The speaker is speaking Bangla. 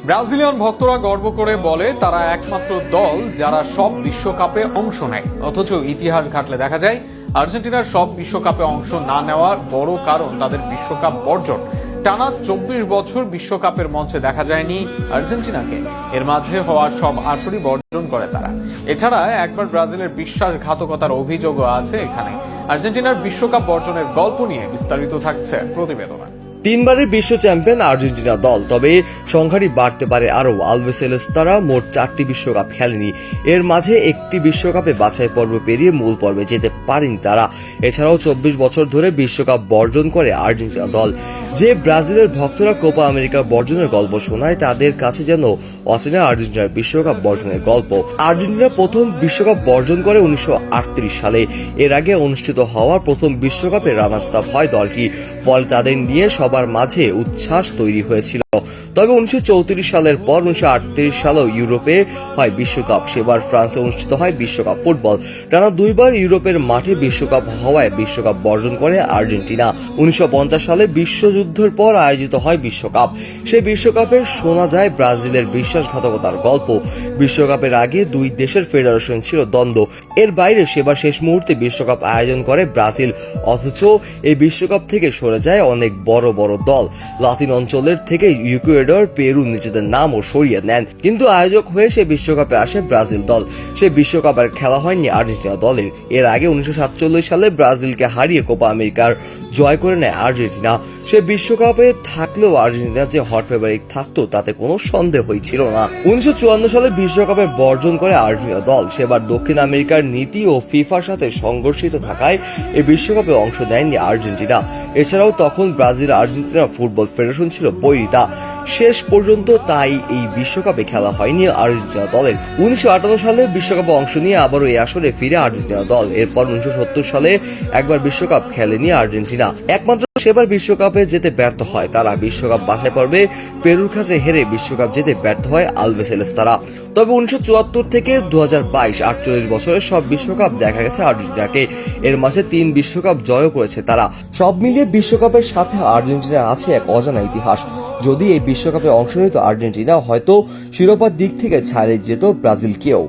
ব্রাজিলিয়ান ভক্তরা গর্ব করে বলে তারা একমাত্র দল যারা সব বিশ্বকাপে অংশ নেয়, অথচ ইতিহাস ঘাটলে দেখা যায় আর্জেন্টিনার সব বিশ্বকাপে অংশ না নেওয়ার বড় কারণ তাদের বিশ্বকাপ বর্জন। টানা 24 বছর বিশ্বকাপের মঞ্চে দেখা যায়নি আর্জেন্টিনাকে। এর মাঝে হওয়া সব আসরই বর্জন করে তারা। এছাড়া একবার ব্রাজিলের বিশ্বাসঘাতকতার অভিযোগও আছে এখানে। আর্জেন্টিনার বিশ্বকাপ বর্জনের গল্প নিয়ে বিস্তারিত থাকছে প্রতিবেদনে। তিনবারের বিশ্ব চ্যাম্পিয়ন আর্জেন্টিনা দল, তবে সংখ্যাটি বাড়তে পারে আরও। আলবিসেলেস্তারা মোট 4টি বিশ্বকাপ খেলেনি। এর মাঝে একটি বিশ্বকাপে বাছাই পর্ব পেরিয়ে মূল পর্বে যেতে পারেনি তারা। এছাড়াও 24 বছর ধরে বিশ্বকাপ বর্জন করে আর্জেন্টিনা দল। যে ব্রাজিলের ভক্তরা কোপা আমেরিকা বর্জনের গল্প শোনায়, তাদের কাছে যেন অচেনা আর্জেন্টিনার বিশ্বকাপ বর্জনের গল্প। আর্জেন্টিনা প্রথম বিশ্বকাপ বর্জন করে 1938 সালে। এর আগে অনুষ্ঠিত হওয়া প্রথম বিশ্বকাপে রানার্স আপ হয় দলটি। ফলে তাদের নিয়ে সবার মাঝে উচ্ছ্বাস তৈরি হয়েছিল। তবে 1934 সালের পর 1938 সালেও ইউরোপে হয় বিশ্বকাপ। সেবার ফ্রান্সে অনুষ্ঠিত হয় বিশ্বকাপ ফুটবল। টানা দুইবার ইউরোপের মাঠে বিশ্বকাপ হওয়ায় বিশ্বকাপ বর্জন করে আর্জেন্টিনা। 1950 সালে বিশ্বযুদ্ধের পর আয়োজিত হয় বিশ্বকাপ। সেই বিশ্বকাপে শোনা যায় ব্রাজিলের বিশ্বাসঘাতকতার গল্প। বিশ্বকাপের আগে দুই দেশের ফেডারেশন ছিল দ্বন্দ্ব। এর বাইরে সেবার শেষ মুহূর্তে বিশ্বকাপ আয়োজন করে ব্রাজিল, অথচ এই বিশ্বকাপ থেকে সরে যায় অনেক বড় বড় দল। লাতিন অঞ্চলের থেকে ইকুয়েডর, পেরু নিজেদের নামও সরিয়ে নেন, কিন্তু আয়োজক হয়ে সে বিশ্বকাপে আসে ব্রাজিল দল। সে বিশ্বকাপ আর খেলা হয়নি আর্জেন্টিনা দলের। এর আগে 1947 সালে ব্রাজিলকে হারিয়ে কোপা আমেরিকার জয় করে নেয় আর্জেন্টিনা। সে বিশ্বকাপে থাকলেও আর্জেন্টিনা যে হট ফেভারিট থাকতো তাতে কোনো সন্দেহই ছিল না। 1954 সালে বিশ্বকাপে বর্জন করে আর্জেন্টিনা দল। সেবার দক্ষিণ আমেরিকার নীতি ও ফিফার সাথে সংঘর্ষিত থাকায় এই বিশ্বকাপে অংশ নেয়নি আর্জেন্টিনা। এছাড়াও তখন ব্রাজিল আর্জেন্টিনা ফুটবল ফেডারেশন ছিল বৈরিতা। শেষ পর্যন্ত তাই এই বিশ্বকাপে খেলা হয়নি আর্জেন্টিনা দলের। 1958 সালে বিশ্বকাপে অংশ নিয়ে আবারও এই আসরে ফিরে আর্জেন্টিনা দল। এরপর 1970 সালে একবার বিশ্বকাপ খেলেনি আর্জেন্টিনা। একমাত্র সেবার বিশ্বকাপে যেতে ব্যর্থ হয় তারা। বিশ্বকাপ বাছাই পর্বে পেরুর কাছে হেরে বিশ্বকাপ যেতে ব্যর্থ হয় আলবিসেলেস্তারা। তবে 1974 থেকে 2022 48 বছরের সব বিশ্বকাপ দেখা গেছে আর্জেন্টিনাকে। এর মাঝে 3 বিশ্বকাপ জয় করেছে তারা। সব মিলিয়ে বিশ্বকাপের সাথে আর্জেন্টিনা আছে এক অজানা ইতিহাস। যদি এই বিশ্বকাপে অংশ নিত আর্জেন্টিনা, হয়তো শিরোপার দিক থেকে ছাড়িয়ে যেত ব্রাজিলকেও।